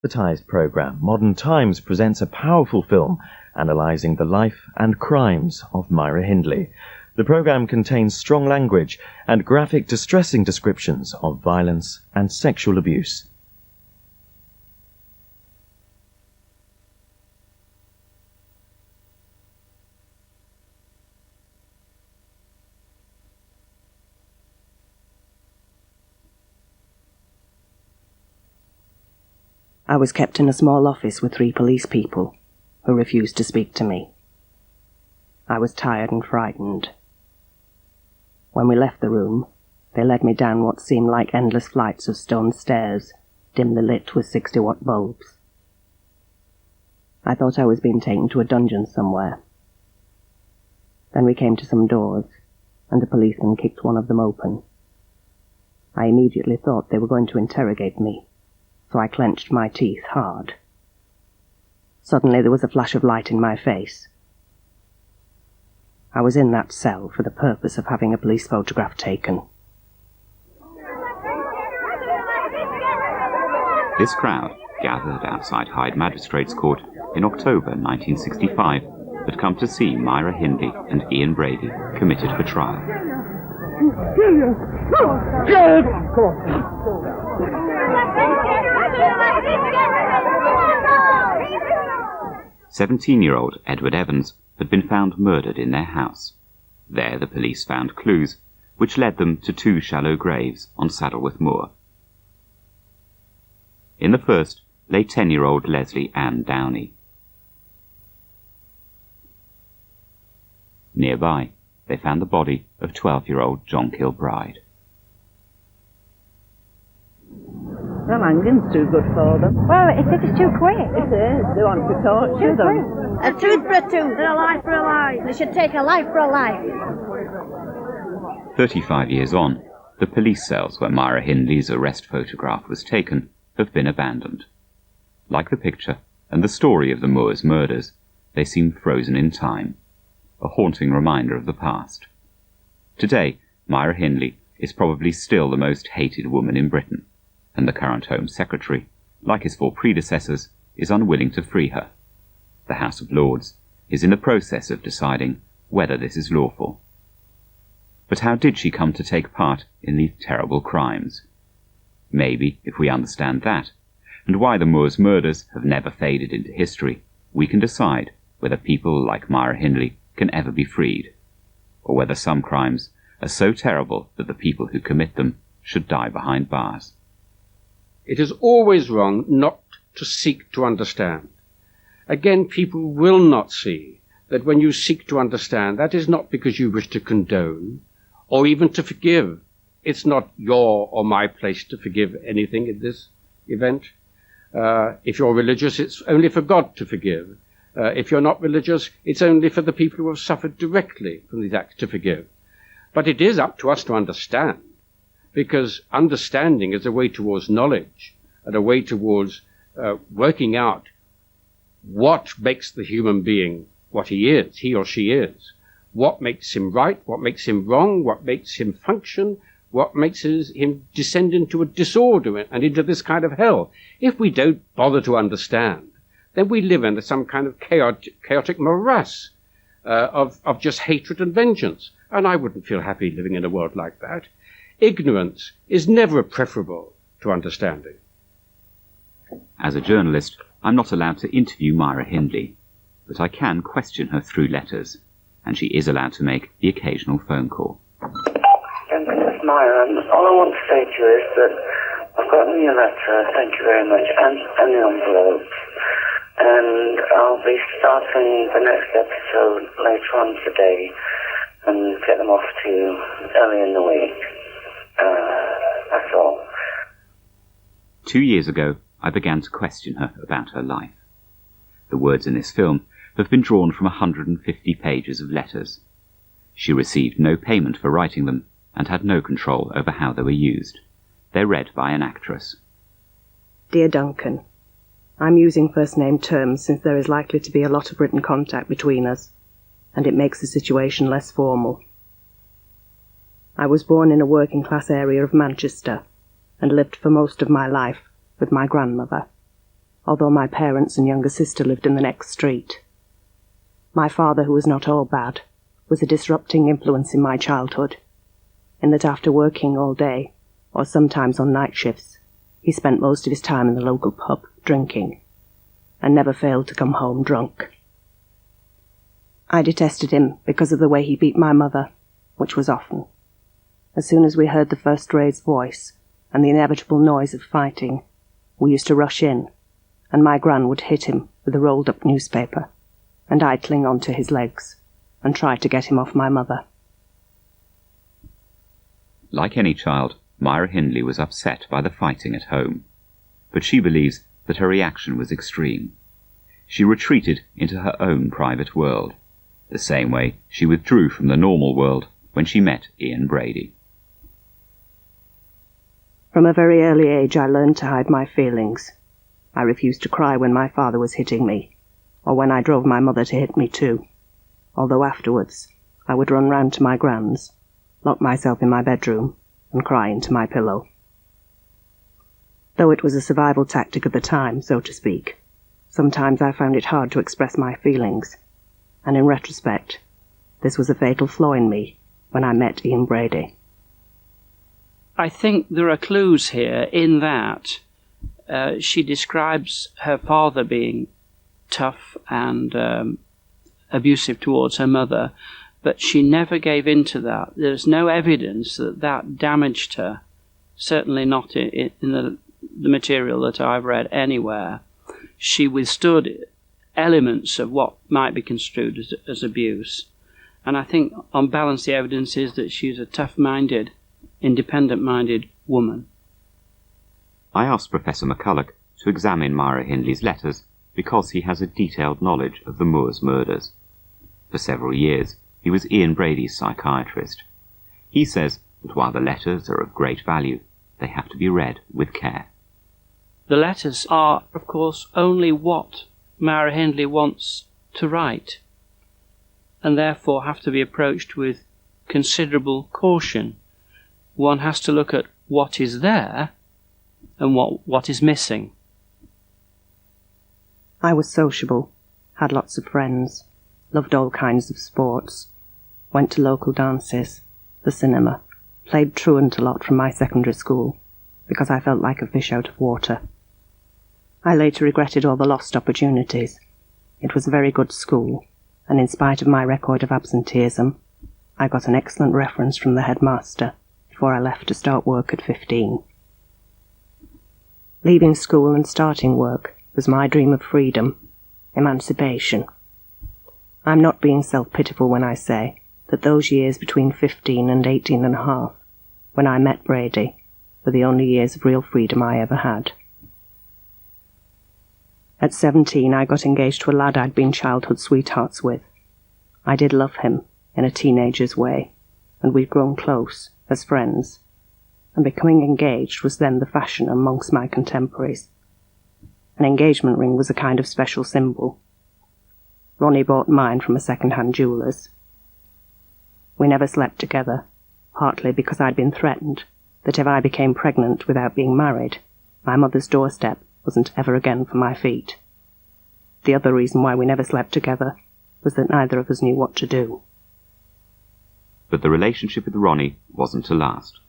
Advertised programme Modern Times presents a powerful film analysing the life and crimes of Myra Hindley. The programme contains strong language and graphic, distressing descriptions of violence and sexual abuse. I was kept in a small office with 3 police people who refused to speak to me. I was tired and frightened. When we left the room, they led me down what seemed like endless flights of stone stairs, dimly lit with 60-watt bulbs. I thought I was being taken to a dungeon somewhere. Then we came to some doors, and a policeman kicked one of them open. I immediately thought they were going to interrogate me, so I clenched my teeth hard. Suddenly there was a flash of light in my face. I was in that cell for the purpose of having a police photograph taken. This crowd, gathered outside Hyde Magistrates Court in October 1965, had come to see Myra Hindley and Ian Brady committed for trial. Come on. 17-year-old Edward Evans had been found murdered in their house. There the police found clues, which led them to 2 shallow graves on Saddleworth Moor. In the first lay 10-year-old Leslie Ann Downey. Nearby, they found the body of 12-year-old John Kilbride. Well, hanging's too good for them. Well, it's too quick. It is. They want to torture them. A tooth for a tooth, and a life for a life. They should take a life for a life. 35 years on, the police cells where Myra Hindley's arrest photograph was taken have been abandoned. Like the picture and the story of the Moors murders, they seem frozen in time, a haunting reminder of the past. Today, Myra Hindley is probably still the most hated woman in Britain, and the current Home Secretary, like his 4 predecessors, is unwilling to free her. The House of Lords is in the process of deciding whether this is lawful. But how did she come to take part in these terrible crimes? Maybe, if we understand that, and why the Moors murders have never faded into history, we can decide whether people like Myra Hindley can ever be freed, or whether some crimes are so terrible that the people who commit them should die behind bars. It is always wrong not to seek to understand. Again, people will not see that when you seek to understand, that is not because you wish to condone or even to forgive. It's not your or my place to forgive anything in this event. If you're religious, it's only for God to forgive. If you're not religious, it's only for the people who have suffered directly from these acts to forgive. But it is up to us to understand, because understanding is a way towards knowledge and a way towards working out what makes the human being what he or she is, what makes him right, what makes him wrong, what makes him function, what makes him descend into a disorder and into this kind of hell. If we don't bother to understand, then we live in some kind of chaotic morass of just hatred and vengeance. And I wouldn't feel happy living in a world like that. Ignorance is never preferable to understanding. As a journalist, I'm not allowed to interview Myra Hindley, but I can question her through letters, and she is allowed to make the occasional phone call. This is Myra, and all I want to say to you is that I've gotten your letter, thank you very much, and the envelopes, and I'll be starting the next episode later on today and get them off to you early in the week. That's all. 2 years ago, I began to question her about her life. The words in this film have been drawn from 150 pages of letters. She received no payment for writing them and had no control over how they were used. They're read by an actress. Dear Duncan, I'm using first-name terms since there is likely to be a lot of written contact between us, and it makes the situation less formal. I was born in a working-class area of Manchester and lived for most of my life with my grandmother. although my parents and younger sister lived in the next street. My father, who was not all bad, was a disrupting influence in my childhood, in that after working all day, or sometimes on night shifts, he spent most of his time in the local pub, drinking, and never failed to come home drunk. I detested him because of the way he beat my mother, which was often. As soon as we heard the first raised voice and the inevitable noise of fighting, we used to rush in, and my gran would hit him with a rolled-up newspaper, and I'd cling on to his legs and try to get him off my mother. Like any child, Myra Hindley was upset by the fighting at home, but she believes that her reaction was extreme. She retreated into her own private world, the same way she withdrew from the normal world when she met Ian Brady. From a very early age I learned to hide my feelings. I refused to cry when my father was hitting me, or when I drove my mother to hit me too, although afterwards I would run round to my gran's, lock myself in my bedroom, and cry into my pillow. Though it was a survival tactic at the time, so to speak, sometimes I found it hard to express my feelings, and in retrospect, this was a fatal flaw in me when I met Ian Brady. I think there are clues here in that she describes her father being tough and abusive towards her mother, but she never gave in to that. There's no evidence that that damaged her, certainly not in the material that I've read anywhere. She withstood elements of what might be construed as abuse. And I think, on balance, the evidence is that she's a tough-minded, independent-minded woman. I asked Professor McCulloch to examine Myra Hindley's letters because he has a detailed knowledge of the Moors murders. For several years, he was Ian Brady's psychiatrist. He says that while the letters are of great value, they have to be read with care. The letters are, of course, only what Myra Hindley wants to write, and therefore have to be approached with considerable caution. One has to look at what is there and what is missing. I was sociable, had lots of friends, loved all kinds of sports, went to local dances, the cinema, played truant a lot from my secondary school, because I felt like a fish out of water. I later regretted all the lost opportunities. It was a very good school, and in spite of my record of absenteeism, I got an excellent reference from the headmaster before I left to start work at 15. Leaving school and starting work was my dream of freedom, emancipation. I'm not being self-pitiful when I say that those years between 15 and 18 and a half, when I met Brady, were the only years of real freedom I ever had. At 17, I got engaged to a lad I'd been childhood sweethearts with. I did love him, in a teenager's way, and we'd grown close, as friends, and becoming engaged was then the fashion amongst my contemporaries. An engagement ring was a kind of special symbol. Ronnie bought mine from a second-hand jeweller's. We never slept together, partly because I'd been threatened that if I became pregnant without being married, my mother's doorstep wasn't ever again for my feet. The other reason why we never slept together was that neither of us knew what to do. But the relationship with Ronnie wasn't to last.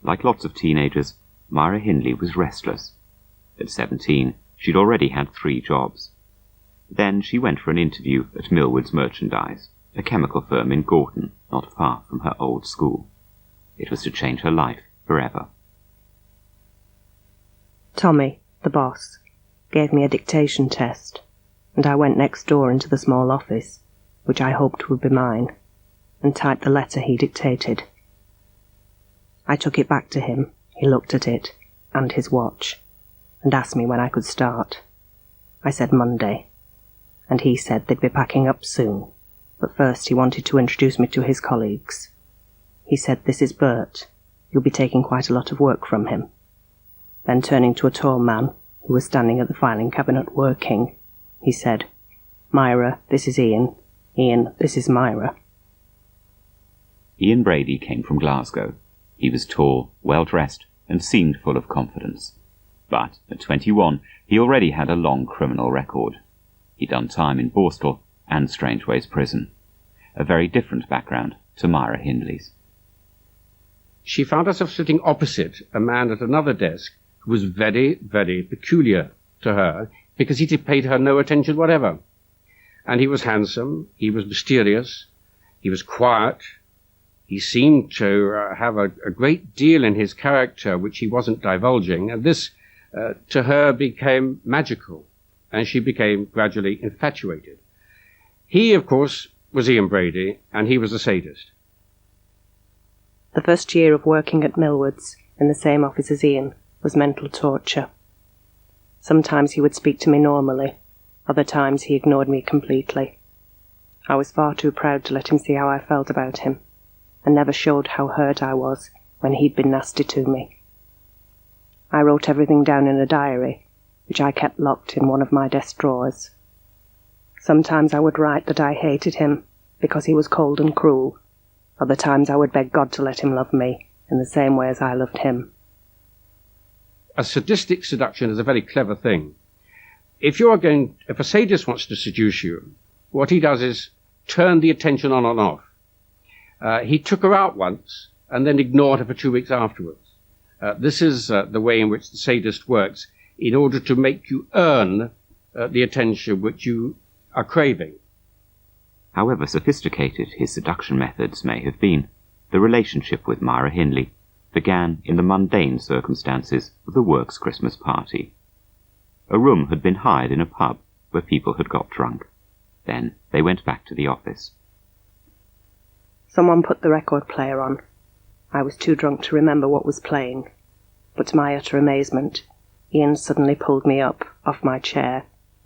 Like lots of teenagers, Myra Hindley was restless. At 17, she'd already had 3 jobs. Then she went for an interview at Millward's Merchandise, a chemical firm in Gorton, not far from her old school. It was to change her life forever. Tommy, the boss, gave me a dictation test, and I went next door into the small office, which I hoped would be mine, and typed the letter he dictated. I took it back to him. He looked at it, and his watch, and asked me when I could start. I said Monday, and he said they'd be packing up soon, but first he wanted to introduce me to his colleagues. He said, "This is Bert. You'll be taking quite a lot of work from him." Then turning to a tall man who was standing at the filing cabinet working, he said, "Myra, this is Ian. Ian, this is Myra." Ian Brady came from Glasgow. He was tall, well-dressed, and seemed full of confidence. But at 21, he already had a long criminal record. He'd done time in Borstal and Strangeways Prison. A very different background to Myra Hindley's. She found herself sitting opposite a man at another desk who was very, very peculiar to her because he paid her no attention whatever. And he was handsome, he was mysterious, he was quiet, he seemed to have a great deal in his character which he wasn't divulging, and this to her became magical, and she became gradually infatuated. He, of course, was Ian Brady, and he was a sadist. The first year of working at Millward's, in the same office as Ian, was mental torture. Sometimes he would speak to me normally, other times he ignored me completely. I was far too proud to let him see how I felt about him, and never showed how hurt I was when he'd been nasty to me. I wrote everything down in a diary, which I kept locked in one of my desk drawers. Sometimes I would write that I hated him because he was cold and cruel. Other times I would beg God to let him love me in the same way as I loved him. A sadistic seduction is a very clever thing. If a sadist wants to seduce you, what he does is turn the attention on and off. He took her out once and then ignored her for 2 weeks afterwards. This is the way in which the sadist works in order to make you earn the attention which you are craving. However sophisticated his seduction methods may have been, the relationship with Myra Hindley began in the mundane circumstances of the works Christmas party. A room had been hired in a pub where people had got drunk. Then they went back to the office. Someone put the record player on. I was too drunk to remember what was playing, but to my utter amazement, Ian suddenly pulled me up off my chair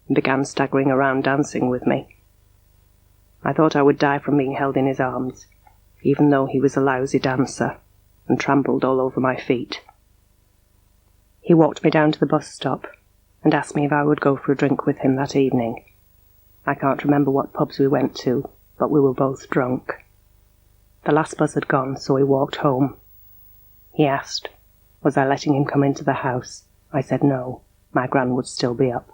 and began staggering around dancing with me. I thought I would die from being held in his arms, even though he was a lousy dancer and trampled all over my feet. He walked me down to the bus stop and asked me if I would go for a drink with him that evening. I can't remember what pubs we went to, but we were both drunk. The last bus had gone, so we walked home. He asked, was I letting him come into the house? I said no, my gran would still be up.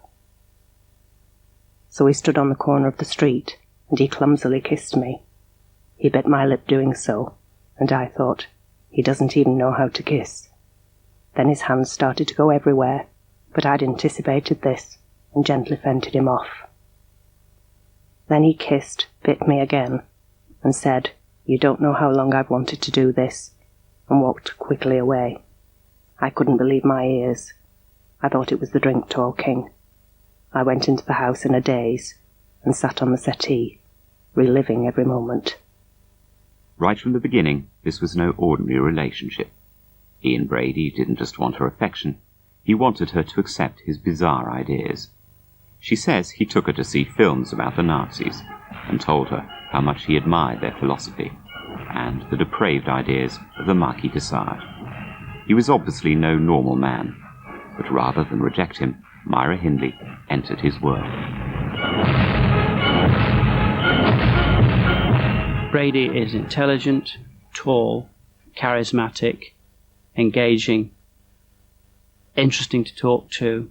So we stood on the corner of the street, and he clumsily kissed me. He bit my lip doing so, and I thought, he doesn't even know how to kiss. Then his hands started to go everywhere, but I'd anticipated this, and gently fended him off. Then he kissed, bit me again, and said, you don't know how long I've wanted to do this, and walked quickly away. I couldn't believe my ears. I thought it was the drink talking. I went into the house in a daze, and sat on the settee, reliving every moment. Right from the beginning, this was no ordinary relationship. Ian Brady didn't just want her affection, he wanted her to accept his bizarre ideas. She says he took her to see films about the Nazis, and told her how much he admired their philosophy, and the depraved ideas of the Marquis de Sade. He was obviously no normal man, but rather than reject him, Myra Hindley entered his world. Brady is intelligent, tall, charismatic, engaging, interesting to talk to,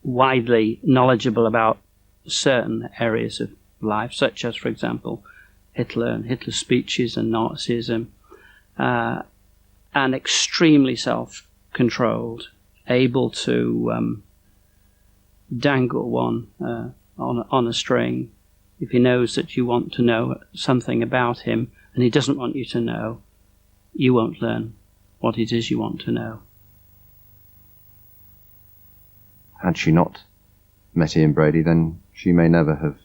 widely knowledgeable about certain areas of life, such as, for example, Hitler and Hitler's speeches and Nazism, and extremely self-controlled, able to dangle one on a string. If he knows that you want to know something about him and he doesn't want you to know, you won't learn what it is you want to know. Had she not met Ian Brady, then she may never have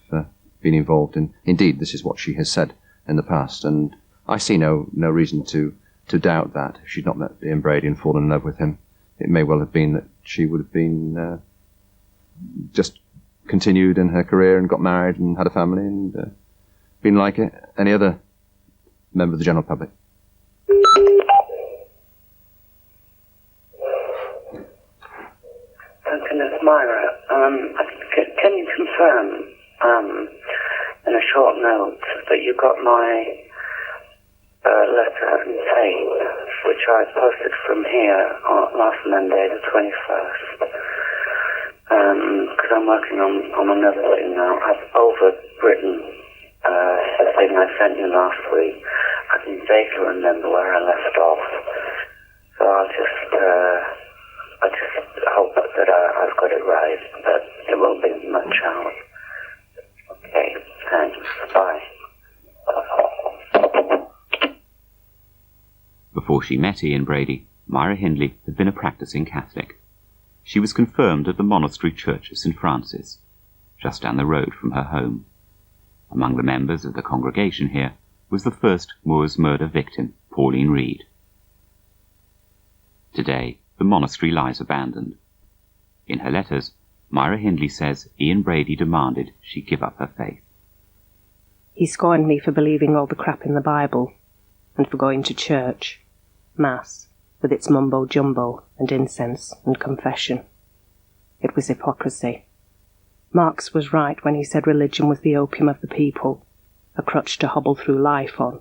been involved in... Indeed, this is what she has said in the past, and I see no reason to doubt that. If she'd not met Ian Brady and fallen in love with him, it may well have been that she would have been just continued in her career and got married and had a family and been like any other member of the general public. It's Myra. Can you confirm in a short note that you got my letter and tape which I posted from here on last Monday, the 21st, because I'm working on another thing now. I've overwritten the thing I sent you last week. I can vaguely remember where I left off, so I just hope that I've got it right, but it won't be much out. Okay, thanks. Bye. Before she met Ian Brady, Myra Hindley had been a practicing Catholic. She was confirmed at the monastery church of St. Francis, just down the road from her home. Among the members of the congregation here was the first Moors murder victim, Pauline Reed. Today, the monastery lies abandoned. In her letters, Myra Hindley says Ian Brady demanded she give up her faith. He scorned me for believing all the crap in the Bible, and for going to church, Mass, with its mumbo-jumbo and incense and confession. It was hypocrisy. Marx was right when he said religion was the opium of the people, a crutch to hobble through life on,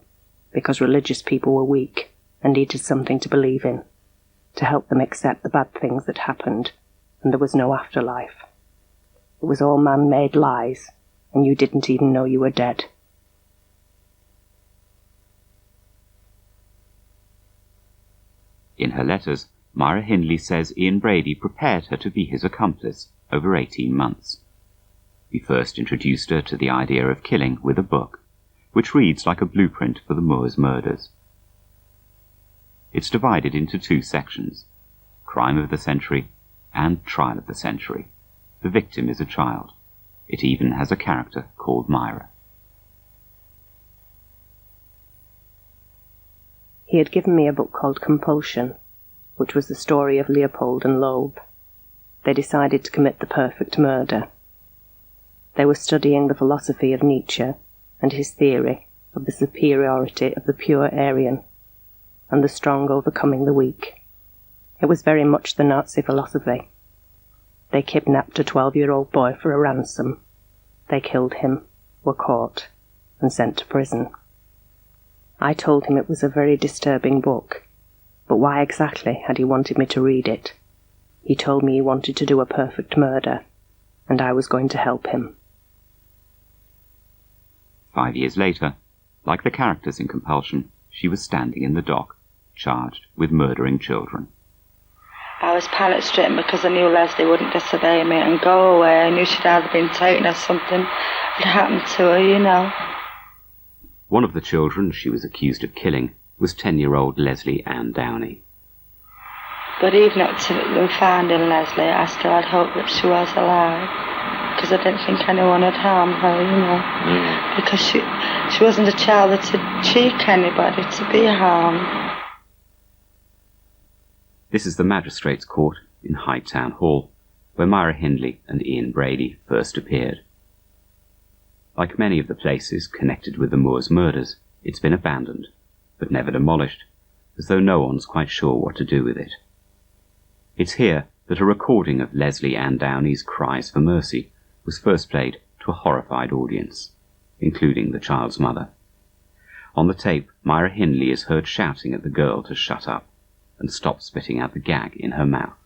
because religious people were weak and needed something to believe in, to help them accept the bad things that happened, and there was no afterlife. It was all man-made lies, and you didn't even know you were dead. In her letters, Myra Hindley says Ian Brady prepared her to be his accomplice over 18 months. He first introduced her to the idea of killing with a book, which reads like a blueprint for the Moors murders. It's divided into 2 sections, Crime of the Century and Trial of the Century. The victim is a child. It even has a character called Myra. He had given me a book called Compulsion, which was the story of Leopold and Loeb. They decided to commit the perfect murder. They were studying the philosophy of Nietzsche and his theory of the superiority of the pure Aryan and the strong overcoming the weak. It was very much the Nazi philosophy. They kidnapped a 12-year-old boy for a ransom. They killed him, were caught, and sent to prison. I told him it was a very disturbing book, but why exactly had he wanted me to read it? He told me he wanted to do a perfect murder, and I was going to help him. 5 years later, like the characters in Compulsion, she was standing in the dock, charged with murdering children. I was panic-stricken because I knew Leslie wouldn't disobey me and go away. I knew she'd either been taken or something had happened to her, you know. One of the children she was accused of killing was 10-year-old Leslie Ann Downey. But even up to them finding Leslie, I still had hope that she was alive, because I didn't think anyone had harmed her, you know, because she wasn't a child that would cheek anybody to be harmed. This is the Magistrates' Court in Hyde Town Hall, where Myra Hindley and Ian Brady first appeared. Like many of the places connected with the Moors murders, it's been abandoned, but never demolished, as though no one's quite sure what to do with it. It's here that a recording of Leslie Ann Downey's cries for mercy was first played to a horrified audience, including the child's mother. On the tape, Myra Hindley is heard shouting at the girl to shut up and stop spitting out the gag in her mouth.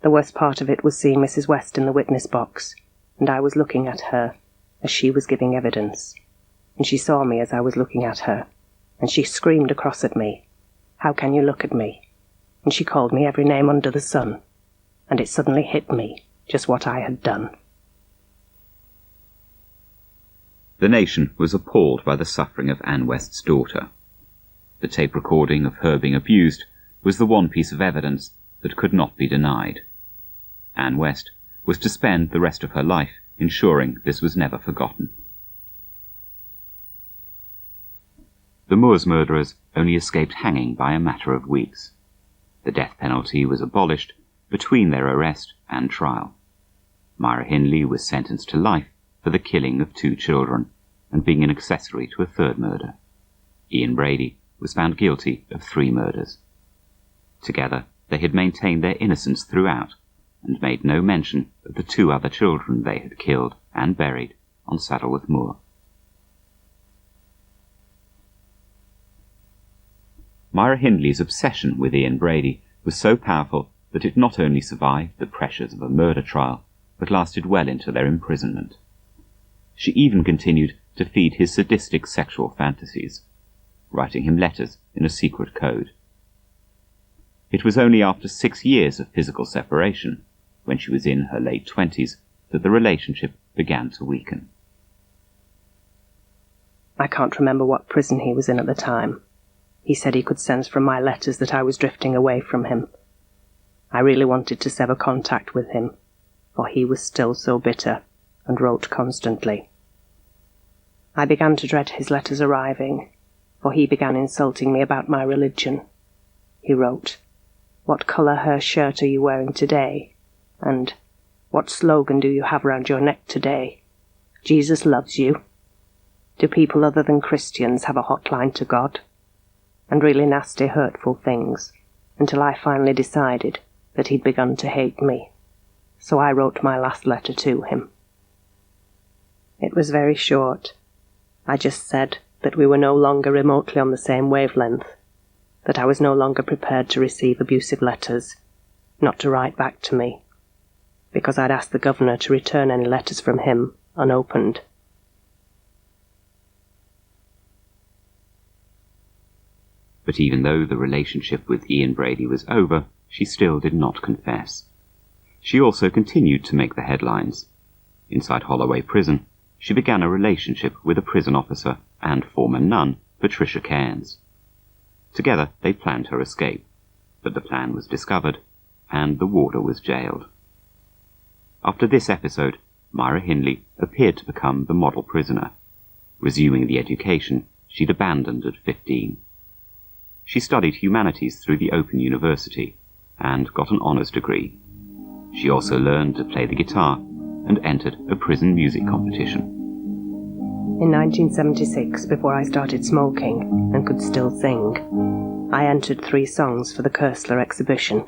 The worst part of it was seeing Mrs. West in the witness box, and I was looking at her as she was giving evidence, and she saw me as I was looking at her, and she screamed across at me, "How can you look at me?" And she called me every name under the sun, and it suddenly hit me just what I had done. The nation was appalled by the suffering of Anne West's daughter. The tape recording of her being abused was the one piece of evidence that could not be denied. Anne West was to spend the rest of her life ensuring this was never forgotten. The Moors murderers only escaped hanging by a matter of weeks. The death penalty was abolished between their arrest and trial. Myra Hindley was sentenced to life for the killing of 2 children and being an accessory to a 3rd murder. Ian Brady was found guilty of 3 murders. Together, they had maintained their innocence throughout and made no mention of the 2 other children they had killed and buried on Saddleworth Moor. Myra Hindley's obsession with Ian Brady was so powerful that it not only survived the pressures of a murder trial, but lasted well into their imprisonment. She even continued to feed his sadistic sexual fantasies, writing him letters in a secret code. It was only after 6 years of physical separation, when she was in her late 20s, that the relationship began to weaken. I can't remember what prison he was in at the time. He said he could sense from my letters that I was drifting away from him. I really wanted to sever contact with him, for he was still so bitter and wrote constantly. I began to dread his letters arriving, for he began insulting me about my religion. He wrote, "What colour hair shirt are you wearing today?" and "What slogan do you have round your neck today? Jesus loves you. Do people other than Christians have a hotline to God?" And really nasty, hurtful things, until I finally decided that he'd begun to hate me. So I wrote my last letter to him. It was very short. I just said that we were no longer remotely on the same wavelength, that I was no longer prepared to receive abusive letters, not to write back to me, because I'd asked the governor to return any letters from him unopened. But even though the relationship with Ian Brady was over, she still did not confess. She also continued to make the headlines. Inside Holloway Prison, she began a relationship with a prison officer and former nun, Patricia Cairns. Together they planned her escape, but the plan was discovered, and the warder was jailed. After this episode, Myra Hindley appeared to become the model prisoner, resuming the education she'd abandoned at 15. She studied humanities through the Open University and got an honours degree. She also learned to play the guitar and entered a prison music competition. In 1976, before I started smoking and could still sing, I entered 3 songs for the Kersler exhibition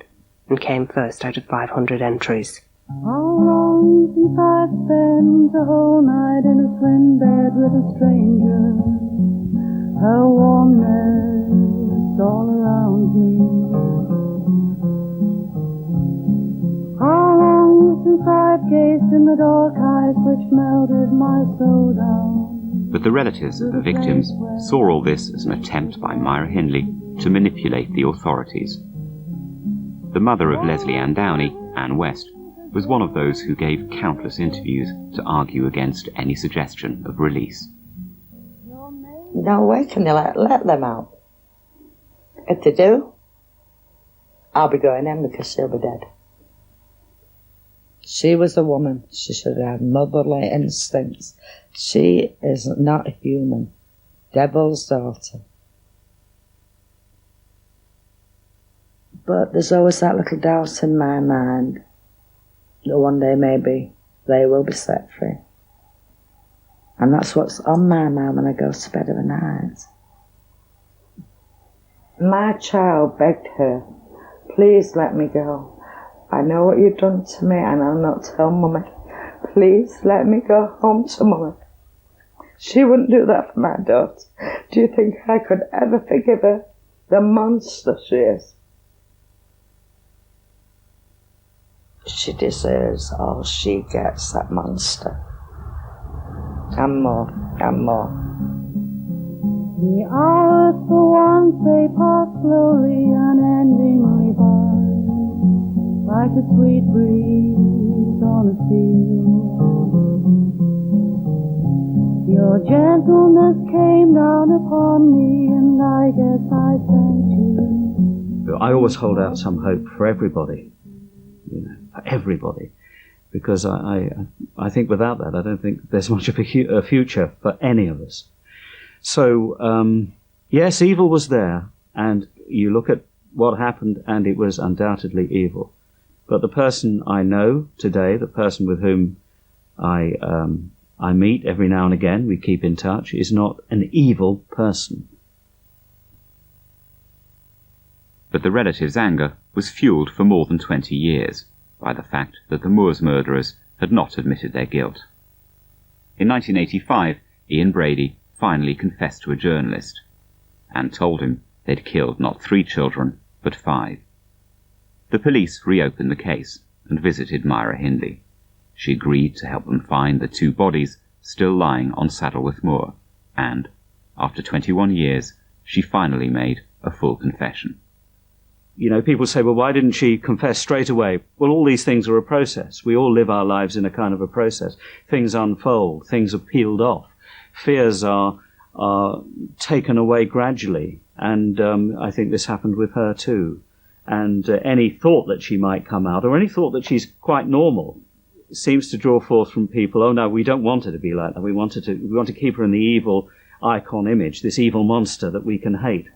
and came first out of 500 entries. How long since I've spent a whole night in a twin bed with a stranger, her warmness all around me. How long since I've gazed in the dark eyes which melted my soul down. But the relatives of the victims saw all this as an attempt by Myra Hindley to manipulate the authorities. The mother of Leslie Ann Downey, Ann West, was one of those who gave countless interviews to argue against any suggestion of release. No way can they let them out. If they do, I'll be going in because she'll be dead. She was a woman. She should have had motherly instincts. She is not human. Devil's daughter. But there's always that little doubt in my mind that one day maybe they will be set free. And that's what's on my mind when I go to bed of a night. My child begged her, "Please let me go. I know what you've done to me and I'll not tell Mummy. Please let me go home to Mummy." She wouldn't do that for my daughter. Do you think I could ever forgive her? The monster she is. She deserves all she gets, that monster. And more, and more. The hours for once they pass slowly, unendingly by, like a sweet breeze on a field. Your gentleness came down upon me, and I guess I thank you. I always hold out some hope for everybody, for everybody, because I think without that, I don't think there's much of a future for any of us. So, yes, evil was there, and you look at what happened, and it was undoubtedly evil. But the person I know today, the person with whom I meet every now and again, we keep in touch, is not an evil person. But the relatives' anger was fueled for more than 20 years by the fact that the Moors murderers had not admitted their guilt. In 1985, Ian Brady finally confessed to a journalist and told him they'd killed not 3 children, but 5. The police reopened the case and visited Myra Hindley. She agreed to help them find the 2 bodies still lying on Saddleworth Moor, and, after 21 years, she finally made a full confession. You know, people say, well, why didn't she confess straight away? Well, all these things are a process. We all live our lives in a kind of a process. Things unfold. Things are peeled off. Fears are taken away gradually. And I think this happened with her too. And any thought that she might come out, or any thought that she's quite normal, seems to draw forth from people, oh no, we don't want her to be like that. We want to keep her in the evil icon image, this evil monster that we can hate.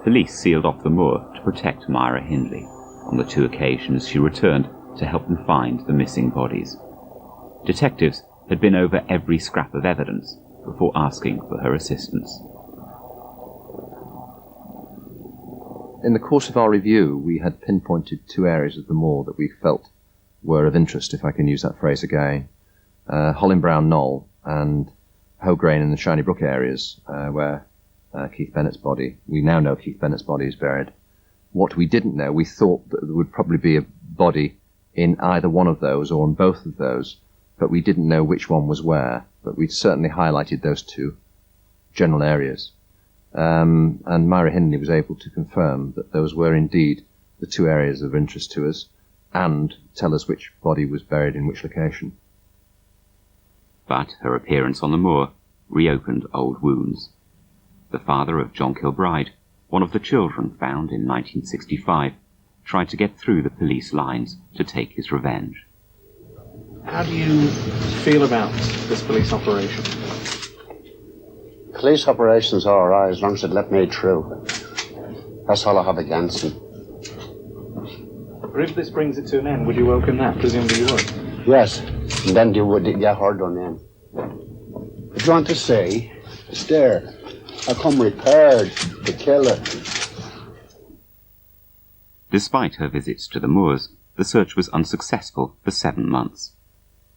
Police sealed off the moor to protect Myra Hindley. On the 2 occasions she returned to help them find the missing bodies. Detectives had been over every scrap of evidence before asking for her assistance. In the course of our review, we had pinpointed 2 areas of the moor that we felt were of interest, if I can use that phrase again. Hollinbrown Knoll and Hograin and the Shiny Brook areas, where Keith Bennett's body, we now know Keith Bennett's body is buried. What we didn't know, we thought that there would probably be a body in either one of those or in both of those, but we didn't know which one was where. But we certainly highlighted those 2 general areas. And Myra Hindley was able to confirm that those were indeed the 2 areas of interest to us, and tell us which body was buried in which location. But her appearance on the moor reopened old wounds. The father of John Kilbride, one of the children found in 1965, tried to get through the police lines to take his revenge. How do you feel about this police operation? Police operations are alright as long as it let me through. That's all I have against them. But if this brings it to an end, would you welcome that? Presumably you would. Yes, and then you would get hard on them. If you want to say, it's there. I come repaired to kill it. Despite her visits to the moors, the search was unsuccessful for 7 months.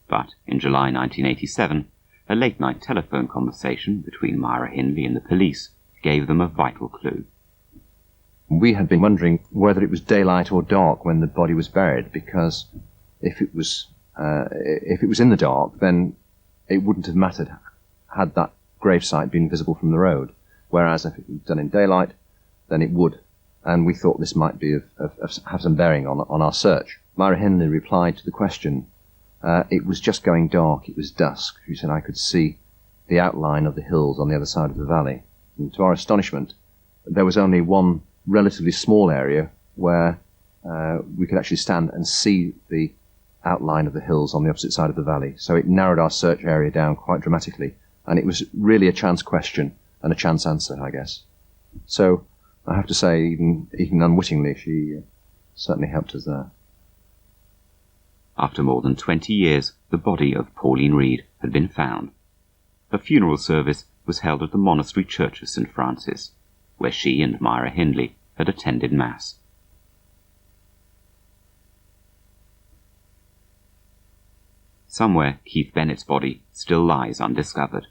But in July 1987, a late-night telephone conversation between Myra Hindley and the police gave them a vital clue. We had been wondering whether it was daylight or dark when the body was buried, because if it was in the dark, then it wouldn't have mattered had that gravesite been visible from the road. Whereas if it was done in daylight, then it would. And we thought this might be have some bearing on our search. Myra Hindley replied to the question. It was just going dark. It was dusk. She said I could see the outline of the hills on the other side of the valley. And to our astonishment, there was only one relatively small area where we could actually stand and see the outline of the hills on the opposite side of the valley. So it narrowed our search area down quite dramatically. And it was really a chance question and a chance answer, I guess. So I have to say, even unwittingly, she certainly helped us there. After more than 20 years, the body of Pauline Reed had been found. A funeral service was held at the monastery church of St. Francis, where she and Myra Hindley had attended Mass. Somewhere, Keith Bennett's body still lies undiscovered.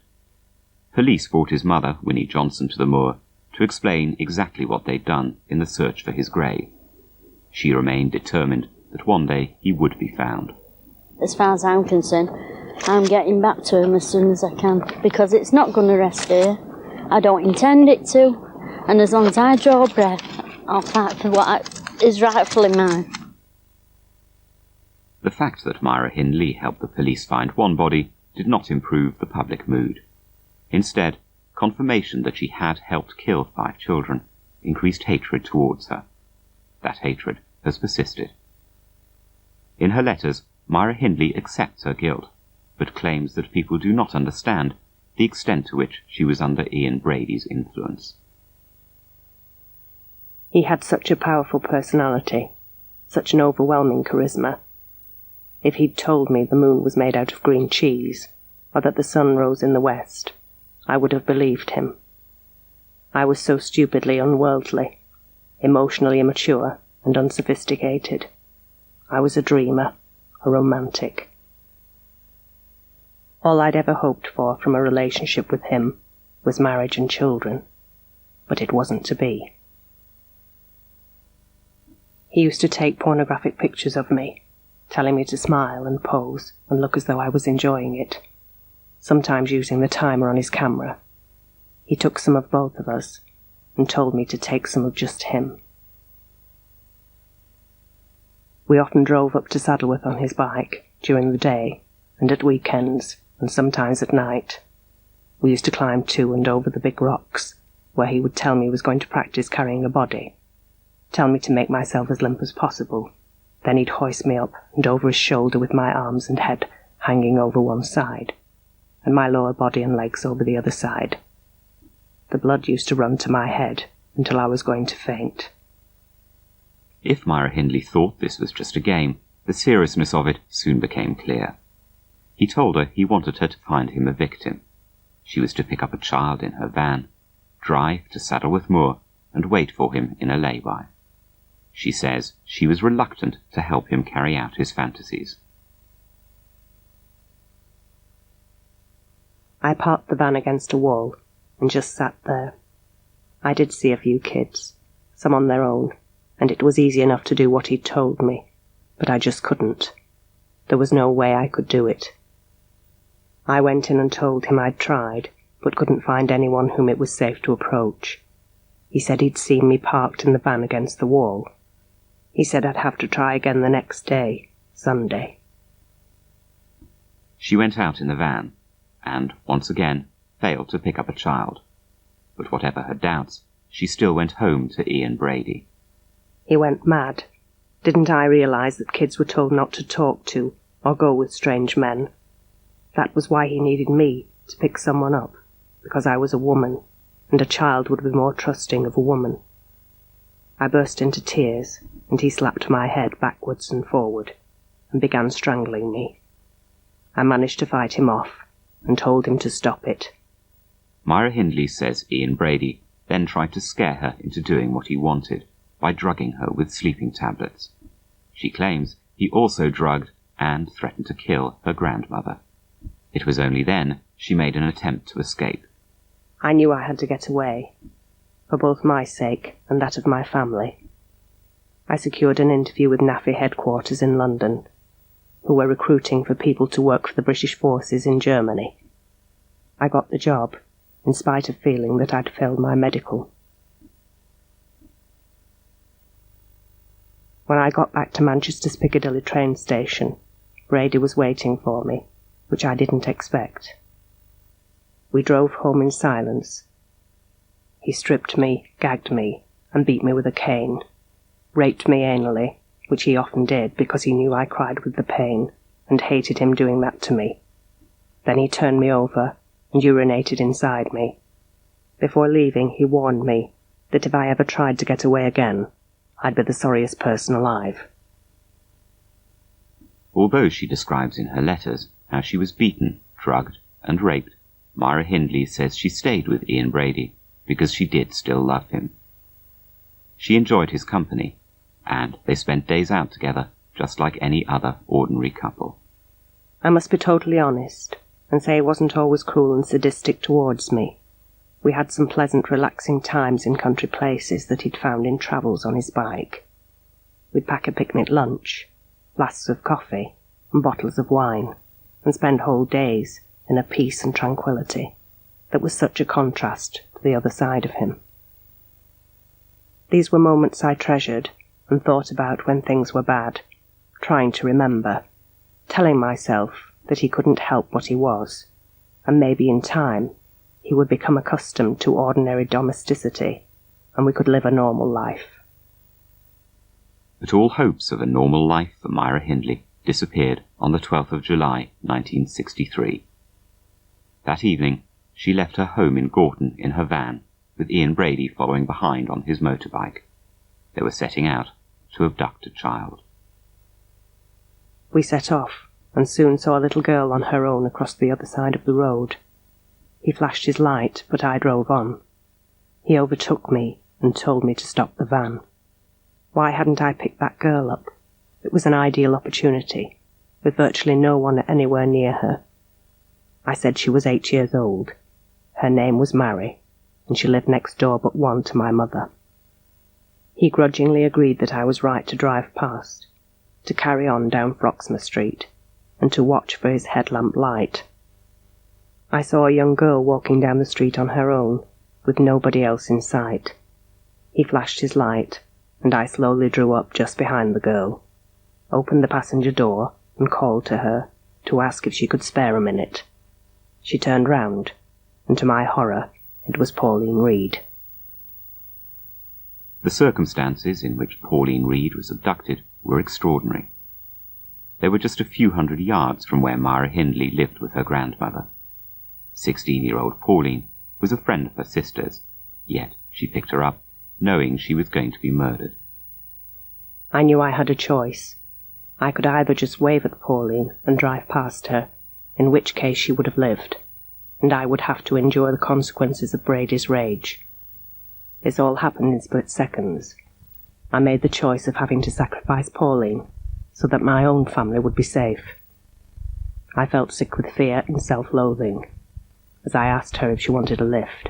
Police brought his mother, Winnie Johnson, to the moor to explain exactly what they'd done in the search for his grave. She remained determined that one day he would be found. As far as I'm concerned, I'm getting back to him as soon as I can, because it's not going to rest here. I don't intend it to, and as long as I draw breath, I'll fight for what is rightfully mine. The fact that Myra Hindley helped the police find one body did not improve the public mood. Instead, confirmation that she had helped kill 5 children increased hatred towards her. That hatred has persisted. In her letters, Myra Hindley accepts her guilt, but claims that people do not understand the extent to which she was under Ian Brady's influence. He had such a powerful personality, such an overwhelming charisma. If he'd told me the moon was made out of green cheese, or that the sun rose in the west, I would have believed him. I was so stupidly unworldly, emotionally immature and unsophisticated. I was a dreamer, a romantic. All I'd ever hoped for from a relationship with him was marriage and children. but it wasn't to be. He used to take pornographic pictures of me, telling me to smile and pose and look as though I was enjoying it, sometimes using the timer on his camera. He took some of both of us and told me to take some of just him. We often drove up to Saddleworth on his bike during the day and at weekends and sometimes at night. We used to climb to and over the big rocks, where he would tell me he was going to practice carrying a body, tell me to make myself as limp as possible. Then he'd hoist me up and over his shoulder with my arms and head hanging over one side, and my lower body and legs over the other side. The blood used to run to my head until I was going to faint. If Myra Hindley thought this was just a game, the seriousness of it soon became clear. He told her he wanted her to find him a victim. She was to pick up a child in her van, drive to Saddleworth Moor, and wait for him in a lay-by. She says she was reluctant to help him carry out his fantasies. I parked the van against a wall and just sat there. I did see a few kids, some on their own, and it was easy enough to do what he'd told me, but I just couldn't. There was no way I could do it. I went in and told him I'd tried, but couldn't find anyone whom it was safe to approach. He said he'd seen me parked in the van against the wall. He said I'd have to try again the next day, Sunday. She went out in the van, and, once again, failed to pick up a child. But whatever her doubts, she still went home to Ian Brady. He went mad. Didn't I realise that kids were told not to talk to or go with strange men? That was why he needed me to pick someone up, because I was a woman, and a child would be more trusting of a woman. I burst into tears, and he slapped my head backwards and forward, and began strangling me. I managed to fight him off, and told him to stop it. Myra Hindley says Ian Brady then tried to scare her into doing what he wanted, by drugging her with sleeping tablets. She claims he also drugged and threatened to kill her grandmother. It was only then she made an attempt to escape. I knew I had to get away, for both my sake and that of my family. I secured an interview with NAFI headquarters in London, who were recruiting for people to work for the British forces in Germany. I got the job, in spite of feeling that I'd failed my medical. When I got back to Manchester's Piccadilly train station, Brady was waiting for me, which I didn't expect. We drove home in silence. He stripped me, gagged me, and beat me with a cane, raped me anally, which he often did because he knew I cried with the pain, and hated him doing that to me. Then he turned me over and urinated inside me. Before leaving, he warned me that if I ever tried to get away again, I'd be the sorriest person alive. Although she describes in her letters how she was beaten, drugged, and raped, Myra Hindley says she stayed with Ian Brady because she did still love him. She enjoyed his company, and they spent days out together just like any other ordinary couple. I must be totally honest and say he wasn't always cruel and sadistic towards me. We had some pleasant, relaxing times in country places that he'd found in travels on his bike. We'd pack a picnic lunch, flasks of coffee, and bottles of wine, and spend whole days in a peace and tranquillity that was such a contrast to the other side of him. These were moments I treasured and thought about when things were bad, trying to remember, telling myself that he couldn't help what he was, and maybe in time he would become accustomed to ordinary domesticity, and we could live a normal life. But all hopes of a normal life for Myra Hindley disappeared on the 12th of July, 1963. That evening, she left her home in Gorton in her van, with Ian Brady following behind on his motorbike. They were setting out to abduct a child. We set off, and soon saw a little girl on her own across the other side of the road. He flashed his light, but I drove on. He overtook me and told me to stop the van. Why hadn't I picked that girl up? It was an ideal opportunity, with virtually no one anywhere near her. I said she was 8 years old. Her name was Mary, and she lived next door but one to my mother. He grudgingly agreed that I was right to drive past, to carry on down Froxmore Street, and to watch for his headlamp light. I saw a young girl walking down the street on her own, with nobody else in sight. He flashed his light, and I slowly drew up just behind the girl, opened the passenger door, and called to her to ask if she could spare a minute. She turned round, and to my horror, it was Pauline Reed. The circumstances in which Pauline Reed was abducted were extraordinary. They were just a few hundred yards from where Myra Hindley lived with her grandmother. 16-year-old Pauline was a friend of her sister's, yet she picked her up, knowing she was going to be murdered. I knew I had a choice. I could either just wave at Pauline and drive past her, in which case she would have lived, and I would have to endure the consequences of Brady's rage. This all happened in split seconds. I made the choice of having to sacrifice Pauline so that my own family would be safe. I felt sick with fear and self-loathing as I asked her if she wanted a lift.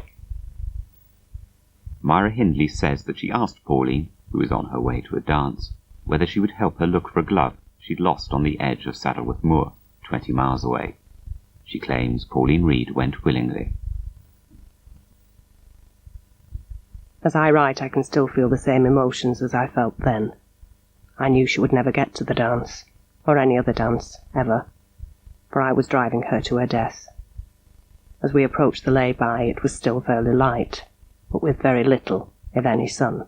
Myra Hindley says that she asked Pauline, who was on her way to a dance, whether she would help her look for a glove she'd lost on the edge of Saddleworth Moor, 20 miles away. She claims Pauline Reed went willingly. As I write, I can still feel the same emotions as I felt then. I knew she would never get to the dance, or any other dance, ever, for I was driving her to her death. As we approached the lay-by, it was still fairly light, but with very little, if any, sun.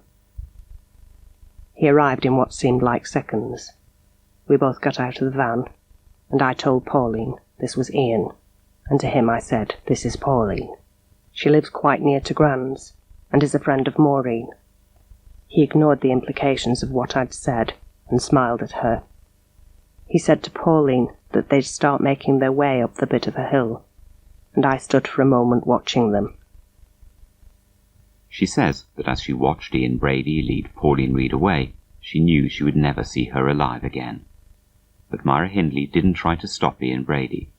He arrived in what seemed like seconds. We both got out of the van, and I told Pauline this was Ian, and to him I said, "This is Pauline. She lives quite near to Grand's, and is a friend of Maureen." He ignored the implications of what I'd said, and smiled at her. He said to Pauline that they'd start making their way up the bit of a hill, and I stood for a moment watching them. She says that as she watched Ian Brady lead Pauline Reed away, she knew she would never see her alive again. But Myra Hindley didn't try to stop Ian Brady,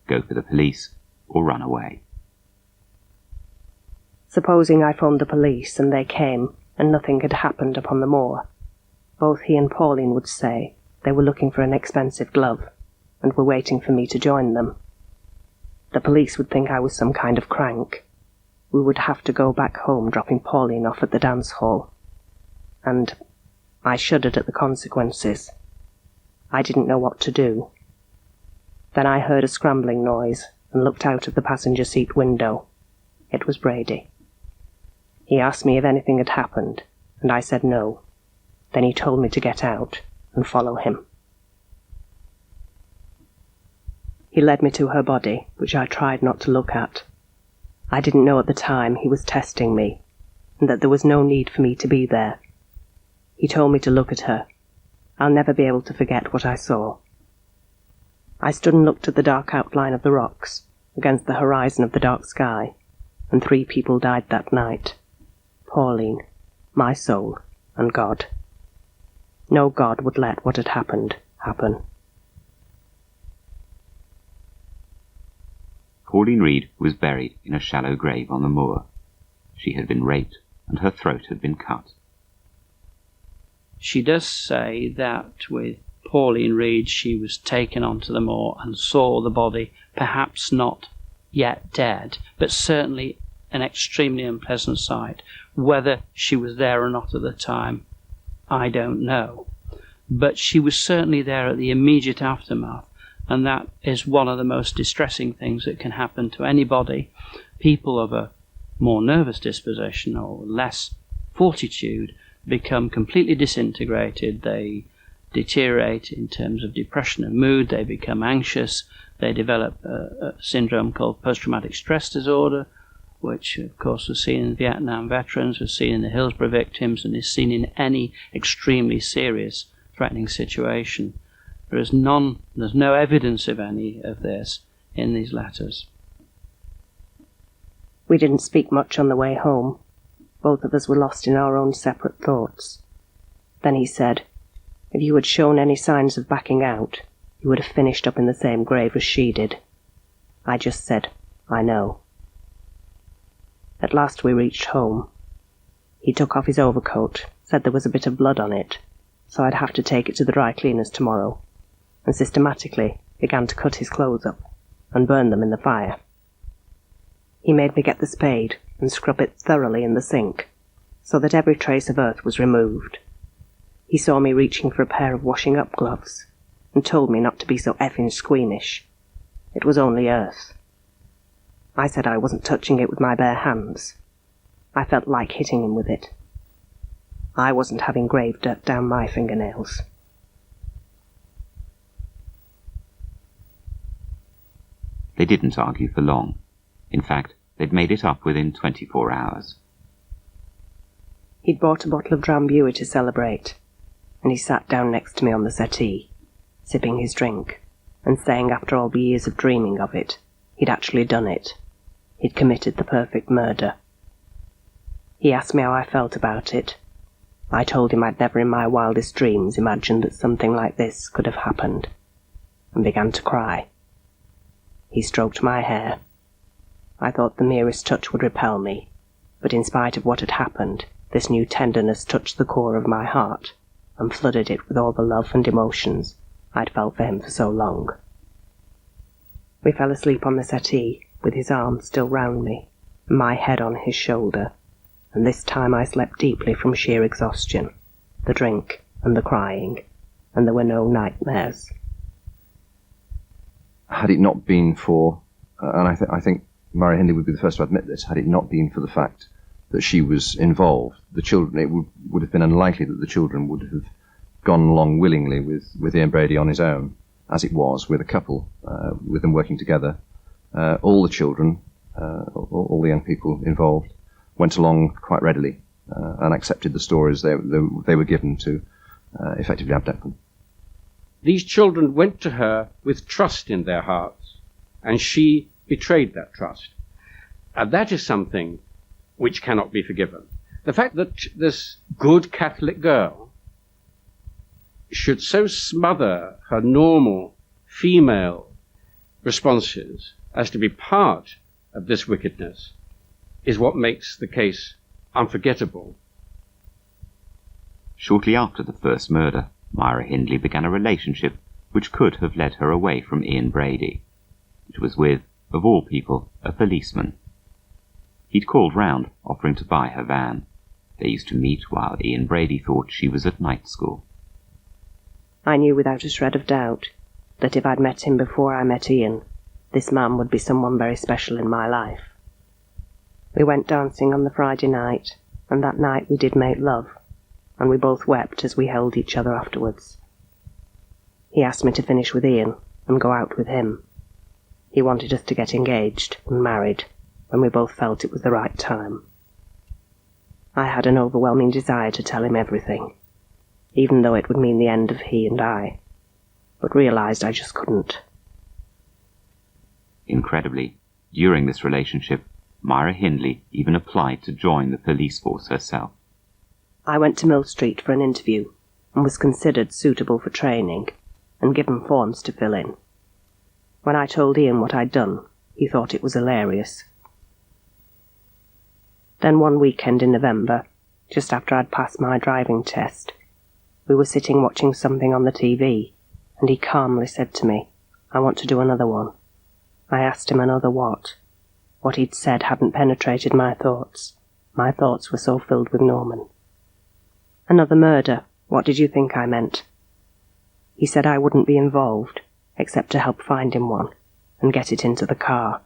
go for the police, or run away. Supposing I phoned the police and they came and nothing had happened upon the moor, both he and Pauline would say they were looking for an expensive glove and were waiting for me to join them. The police would think I was some kind of crank. We would have to go back home, dropping Pauline off at the dance hall. And I shuddered at the consequences. I didn't know what to do. Then I heard a scrambling noise and looked out of the passenger seat window. It was Brady. He asked me if anything had happened, and I said no. Then he told me to get out and follow him. He led me to her body, which I tried not to look at. I didn't know at the time he was testing me, and that there was no need for me to be there. He told me to look at her. I'll never be able to forget what I saw. I stood and looked at the dark outline of the rocks, against the horizon of the dark sky, and 3 people died that night. Pauline, my soul, and God. No God would let what had happened happen. Pauline Reed was buried in a shallow grave on the moor. She had been raped, and her throat had been cut. She does say that with Pauline Reed she was taken onto the moor and saw the body, perhaps not yet dead, but certainly an extremely unpleasant sight. Whether she was there or not at the time, I don't know. But she was certainly there at the immediate aftermath, and that is one of the most distressing things that can happen to anybody. People of a more nervous disposition or less fortitude become completely disintegrated. They deteriorate in terms of depression and mood. They become anxious. They develop a syndrome called post-traumatic stress disorder, which of course was seen in Vietnam veterans, was seen in the Hillsborough victims, and is seen in any extremely serious threatening situation. There's no evidence of any of this in these letters. We didn't speak much on the way home. Both of us were lost in our own separate thoughts. Then he said, "If you had shown any signs of backing out, you would have finished up in the same grave as she did." I just said, "I know." At last we reached home. He took off his overcoat, said there was a bit of blood on it, so I'd have to take it to the dry cleaners tomorrow, and systematically began to cut his clothes up and burn them in the fire. He made me get the spade and scrub it thoroughly in the sink, so that every trace of earth was removed. He saw me reaching for a pair of washing-up gloves, and told me not to be so effing squeamish. It was only earth. I said I wasn't touching it with my bare hands. I felt like hitting him with it. I wasn't having grave dirt down my fingernails. They didn't argue for long. In fact, they'd made it up within 24 hours. He'd bought a bottle of Drambuie to celebrate, and he sat down next to me on the settee, sipping his drink, and saying after all the years of dreaming of it, he'd actually done it. He'd committed the perfect murder. He asked me how I felt about it. I told him I'd never in my wildest dreams imagined that something like this could have happened, and began to cry. He stroked my hair. I thought the merest touch would repel me, but in spite of what had happened, this new tenderness touched the core of my heart, and flooded it with all the love and emotions I'd felt for him for so long. We fell asleep on the settee, with his arm still round me, and my head on his shoulder, and this time I slept deeply from sheer exhaustion, the drink and the crying, and there were no nightmares. Had it not been for, and I think Myra Hindley would be the first to admit this, had it not been for the fact that she was involved, the children, it would have been unlikely that the children would have gone along willingly with Ian Brady on his own, as it was with a couple, with them working together. All the children, all the young people involved, went along quite readily and accepted the stories they were given to effectively abduct them. These children went to her with trust in their hearts, and she betrayed that trust. And that is something which cannot be forgiven. The fact that this good Catholic girl should so smother her normal female responses as to be part of this wickedness is what makes the case unforgettable. Shortly after the first murder, Myra Hindley began a relationship which could have led her away from Ian Brady. It was with, of all people, a policeman. He'd called round, offering to buy her van. They used to meet while Ian Brady thought she was at night school. I knew without a shred of doubt that if I'd met him before I met Ian, this man would be someone very special in my life. We went dancing on the Friday night, and that night we did make love, and we both wept as we held each other afterwards. He asked me to finish with Ian and go out with him. He wanted us to get engaged and married when we both felt it was the right time. I had an overwhelming desire to tell him everything, even though it would mean the end of he and I, but realized I just couldn't. Incredibly, during this relationship, Myra Hindley even applied to join the police force herself. I went to Mill Street for an interview and was considered suitable for training and given forms to fill in. When I told Ian what I'd done, he thought it was hilarious. Then one weekend in November, just after I'd passed my driving test, we were sitting watching something on the TV, and he calmly said to me, "I want to do another one." I asked him another what. What he'd said hadn't penetrated my thoughts. My thoughts were so filled with Norman. "Another murder. What did you think I meant?" He said I wouldn't be involved, except to help find him one, and get it into the car.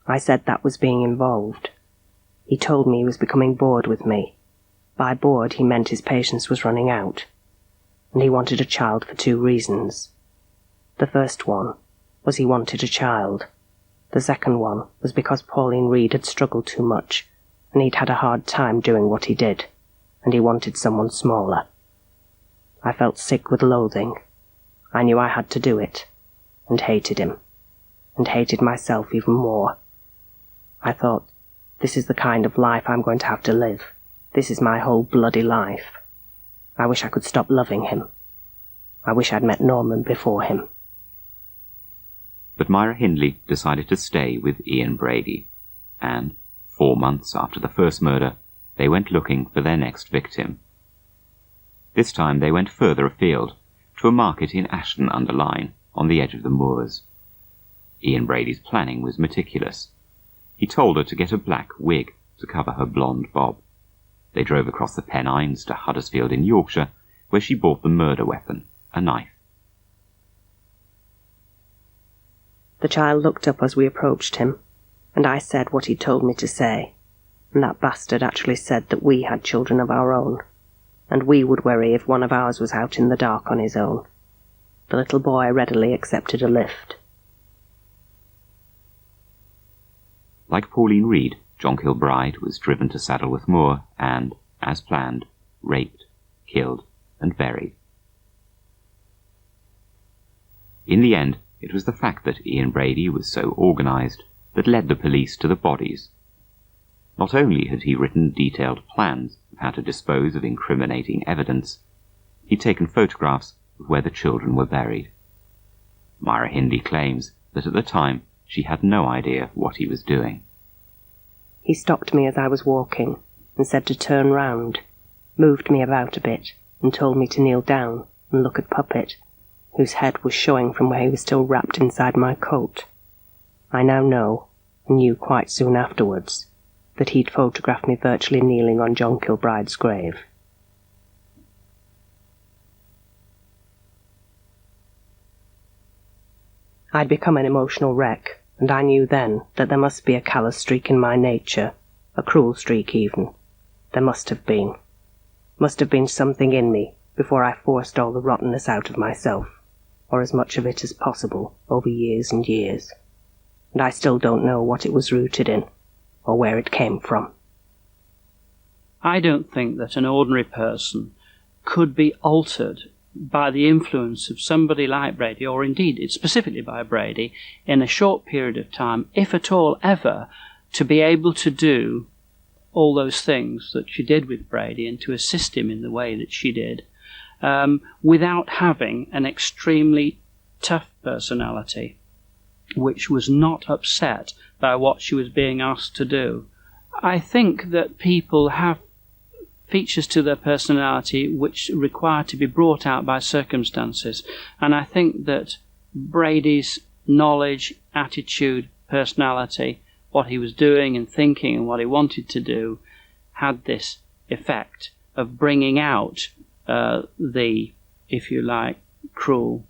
I said that was being involved. He told me he was becoming bored with me. By bored he meant his patience was running out, and he wanted a child for 2 reasons. The first one was he wanted a child. The second one was because Pauline Reed had struggled too much, and he'd had a hard time doing what he did, and he wanted someone smaller. I felt sick with loathing. I knew I had to do it, and hated him, and hated myself even more. I thought, this is the kind of life I'm going to have to live. This is my whole bloody life. I wish I could stop loving him. I wish I'd met Norman before him. But Myra Hindley decided to stay with Ian Brady, and 4 months after the first murder, they went looking for their next victim. This time they went further afield, to a market in Ashton-under-Lyne, on the edge of the moors. Ian Brady's planning was meticulous. He told her to get a black wig to cover her blonde bob. They drove across the Pennines to Huddersfield in Yorkshire, where she bought the murder weapon, a knife. The child looked up as we approached him, and I said what he told me to say, and that bastard actually said that we had children of our own, and we would worry if one of ours was out in the dark on his own. The little boy readily accepted a lift. Like Pauline Reed, John Kilbride was driven to Saddleworth Moor and, as planned, raped, killed, and buried. In the end, it was the fact that Ian Brady was so organised that led the police to the bodies. Not only had he written detailed plans of how to dispose of incriminating evidence, he'd taken photographs of where the children were buried. Myra Hindley claims that at the time she had no idea what he was doing. He stopped me as I was walking and said to turn round, moved me about a bit, and told me to kneel down and look at Puppet, whose head was showing from where he was still wrapped inside my coat. I now know, and knew quite soon afterwards, that he'd photographed me virtually kneeling on John Kilbride's grave. I'd become an emotional wreck, and I knew then that there must be a callous streak in my nature, a cruel streak even. There must have been. Must have been something in me before I forced all the rottenness out of myself, or as much of it as possible, over years and years. And I still don't know what it was rooted in, or where it came from. I don't think that an ordinary person could be altered by the influence of somebody like Brady, or indeed specifically by Brady, in a short period of time, if at all ever, to be able to do all those things that she did with Brady and to assist him in the way that she did, without having an extremely tough personality, which was not upset by what she was being asked to do. I think that people have features to their personality which require to be brought out by circumstances, and I think that Brady's knowledge, attitude, personality, what he was doing and thinking and what he wanted to do, had this effect of bringing out the, if you like, cruel,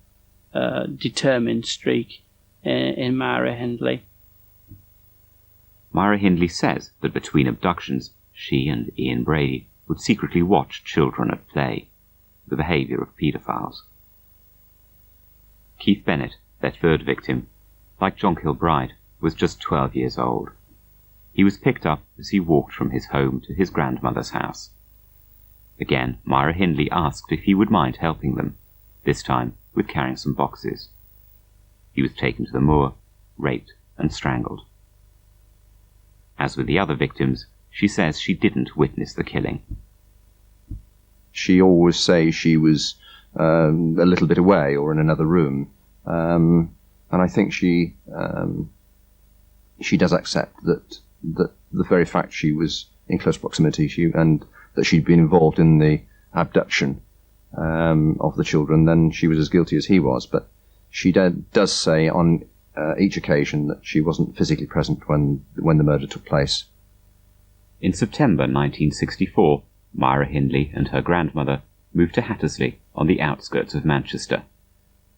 determined streak in Myra Hindley. Myra Hindley says that between abductions, she and Ian Brady would secretly watch children at play, the behaviour of paedophiles. Keith Bennett, their third victim, like John Kilbride, was just 12 years old. He was picked up as he walked from his home to his grandmother's house. Again, Myra Hindley asked if he would mind helping them, this time with carrying some boxes. He was taken to the moor, raped and strangled. As with the other victims, she says she didn't witness the killing. She always says she was a little bit away or in another room, and I think she does accept that the very fact she was in close proximity and that she'd been involved in the abduction of the children, then she was as guilty as he was. But she does say on each occasion that she wasn't physically present when the murder took place. In September 1964, Myra Hindley and her grandmother moved to Hattersley on the outskirts of Manchester.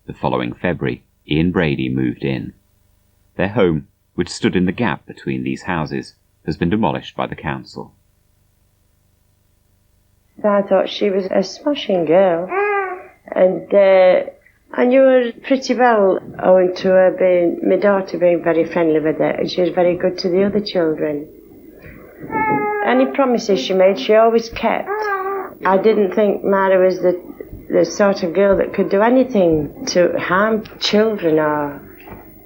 The following February, Ian Brady moved in. Their home, which stood in the gap between these houses, has been demolished by the council. I thought she was a smashing girl, and I knew her pretty well owing to her my daughter being very friendly with her, and she was very good to the other children. Any promises she made, she always kept. I didn't think Myra was the sort of girl that could do anything to harm children or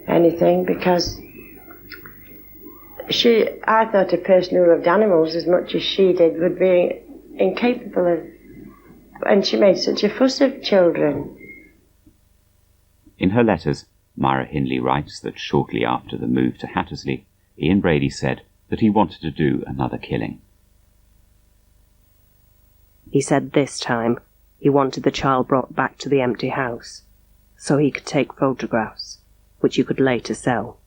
anything, because I thought a person who loved animals as much as she did would be incapable of, and she made such a fuss of children. In her letters, Myra Hindley writes that shortly after the move to Hattersley, Ian Brady said that he wanted to do another killing. He said this time he wanted the child brought back to the empty house, so he could take photographs, which you could later sell.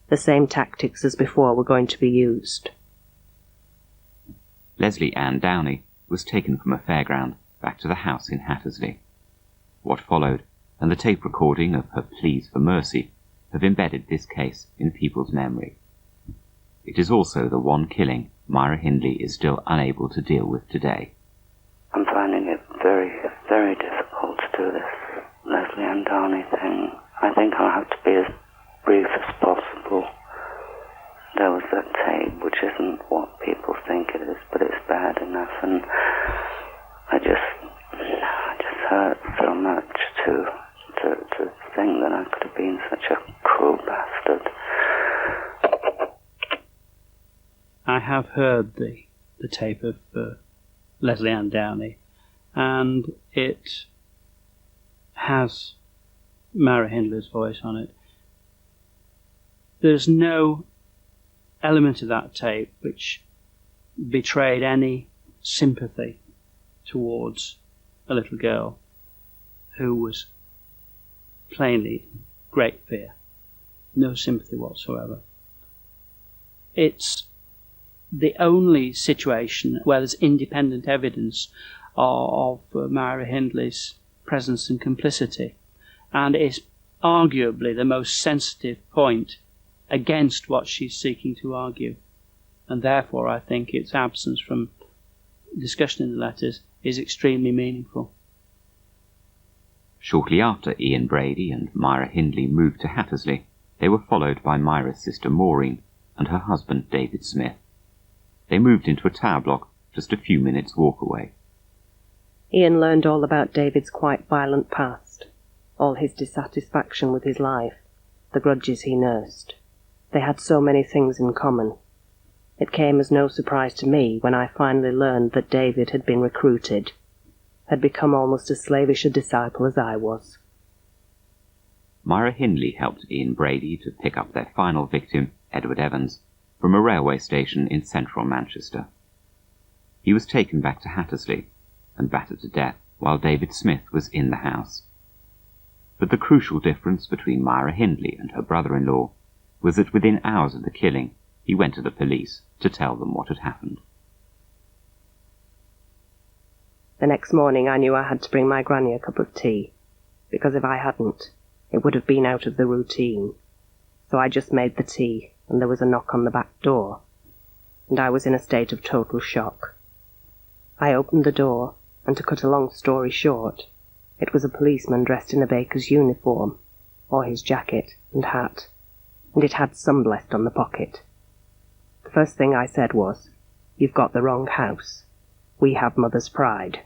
The same tactics as before were going to be used. Leslie Ann Downey was taken from a fairground back to the house in Hattersley. What followed, and the tape recording of her pleas for mercy, have embedded this case in people's memory. It is also the one killing Myra Hindley is still unable to deal with today. I'm finding it very, very difficult to do this Leslie Ann Downey thing. I think I'll have to be as brief as possible. There was that tape, which isn't what people think it is, but it's bad enough, and I just hurt so much to think that I could have been such a cruel bastard. I have heard the tape of Leslie Ann Downey, and it has Myra Hindley's voice on it. There's no element of that tape which betrayed any sympathy towards a little girl who was plainly in great fear. No sympathy whatsoever. It's the only situation where there's independent evidence of Myra Hindley's presence and complicity, and it's arguably the most sensitive point against what she's seeking to argue, and therefore I think its absence from discussion in the letters is extremely meaningful. Shortly after Ian Brady and Myra Hindley moved to Hattersley, they were followed by Myra's sister Maureen and her husband David Smith. They moved into a tower block just a few minutes' walk away. Ian learned all about David's quite violent past, all his dissatisfaction with his life, the grudges he nursed. They had so many things in common. It came as no surprise to me when I finally learned that David had been recruited, had become almost as slavish a disciple as I was. Myra Hindley helped Ian Brady to pick up their final victim, Edward Evans, from a railway station in central Manchester. He was taken back to Hattersley and battered to death while David Smith was in the house. But the crucial difference between Myra Hindley and her brother-in-law was that within hours of the killing, he went to the police to tell them what had happened. The next morning I knew I had to bring my granny a cup of tea, because if I hadn't, it would have been out of the routine. So I just made the tea, and there was a knock on the back door, and I was in a state of total shock. I opened the door, and to cut a long story short, it was a policeman dressed in a baker's uniform, or his jacket and hat, and it had sunblest on the pocket. The first thing I said was, "You've got the wrong house. We have Mother's Pride."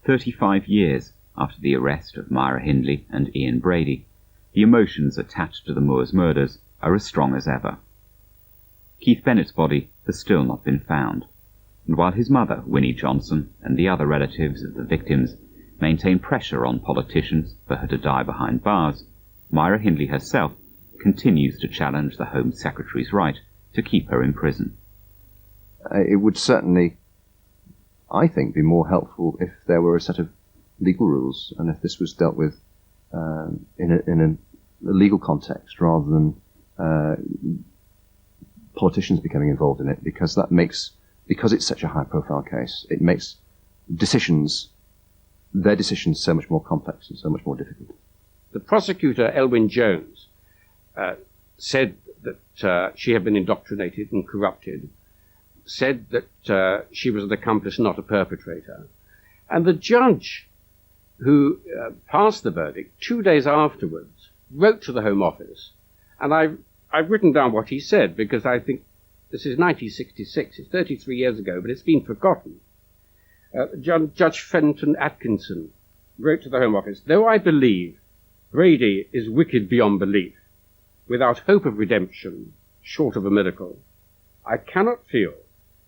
35 years after the arrest of Myra Hindley and Ian Brady, the emotions attached to the Moors murders are as strong as ever. Keith Bennett's body has still not been found, and while his mother, Winnie Johnson, and the other relatives of the victims maintain pressure on politicians for her to die behind bars, Myra Hindley herself continues to challenge the Home Secretary's right to keep her in prison. It would certainly, I think, be more helpful if there were a set of legal rules, and if this was dealt with in a legal context rather than politicians becoming involved in it, because it's such a high-profile case, it makes their decisions so much more complex and so much more difficult. The prosecutor, Elwyn Jones, said that she had been indoctrinated and corrupted, said that she was an accomplice, not a perpetrator. And the judge who passed the verdict 2 days afterwards wrote to the Home Office, and I've written down what he said, because I think this is 1966, it's 33 years ago, but it's been forgotten. Judge Fenton Atkinson wrote to the Home Office, "Though I believe Brady is wicked beyond belief, without hope of redemption, short of a miracle, I cannot feel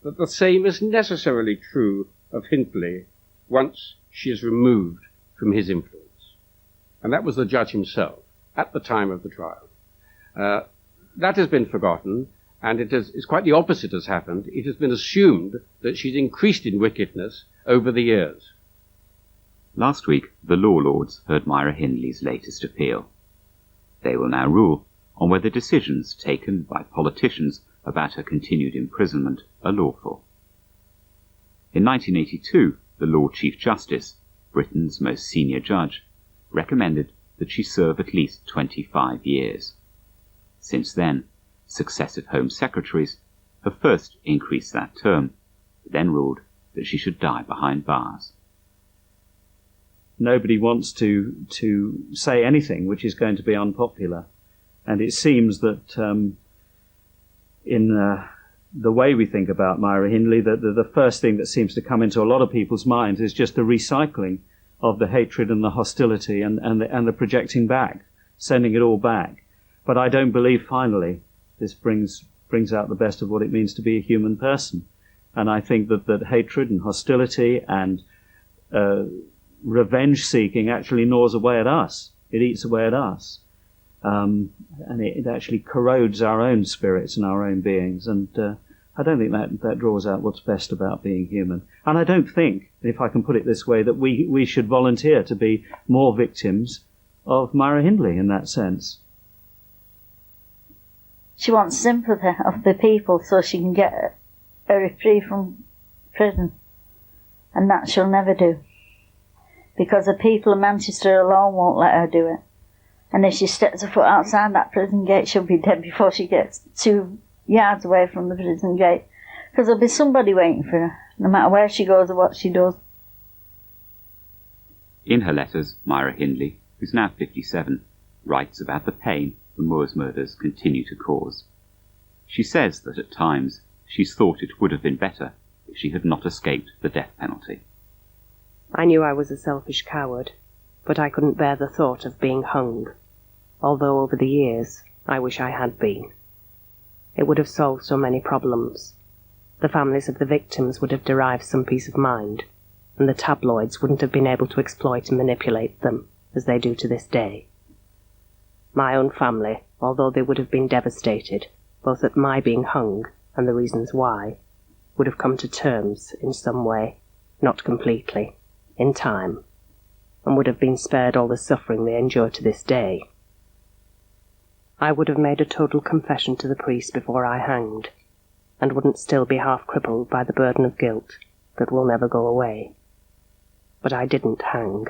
that the same is necessarily true of Hindley once she is removed from his influence." And that was the judge himself at the time of the trial. that has been forgotten, and it's quite the opposite has happened. It has been assumed that she's increased in wickedness over the years. Last week, the Law Lords heard Myra Hindley's latest appeal. They will now rule on whether decisions taken by politicians about her continued imprisonment are lawful. In 1982, the Lord Chief Justice, Britain's most senior judge, recommended that she serve at least 25 years. Since then, successive Home Secretaries have first increased that term, then ruled that she should die behind bars. Nobody wants to say anything which is going to be unpopular. And it seems that in the way we think about Myra Hindley, that the first thing that seems to come into a lot of people's minds is just the recycling of the hatred and the hostility and the projecting back, sending it all back. But I don't believe, finally, this brings out the best of what it means to be a human person. And I think that hatred and hostility and revenge-seeking actually gnaws away at us. It eats away at us. And it actually corrodes our own spirits and our own beings. And I don't think that draws out what's best about being human. And I don't think, if I can put it this way, that we should volunteer to be more victims of Myra Hindley in that sense. She wants sympathy of the people so she can get her free from prison. And that she'll never do. Because the people of Manchester alone won't let her do it. And if she steps a foot outside that prison gate, she'll be dead before she gets 2 yards away from the prison gate. Because there'll be somebody waiting for her, no matter where she goes or what she does. In her letters, Myra Hindley, who's now 57, writes about the pain the Moors murders continue to cause. She says that at times she's thought it would have been better if she had not escaped the death penalty. I knew I was a selfish coward, but I couldn't bear the thought of being hung, although over the years I wish I had been. It would have solved so many problems. The families of the victims would have derived some peace of mind, and the tabloids wouldn't have been able to exploit and manipulate them, as they do to this day. My own family, although they would have been devastated, both at my being hung and the reasons why, would have come to terms in some way, not completely, in time, and would have been spared all the suffering they endure to this day. I would have made a total confession to the priest before I hanged, and wouldn't still be half crippled by the burden of guilt that will never go away. But I didn't hang.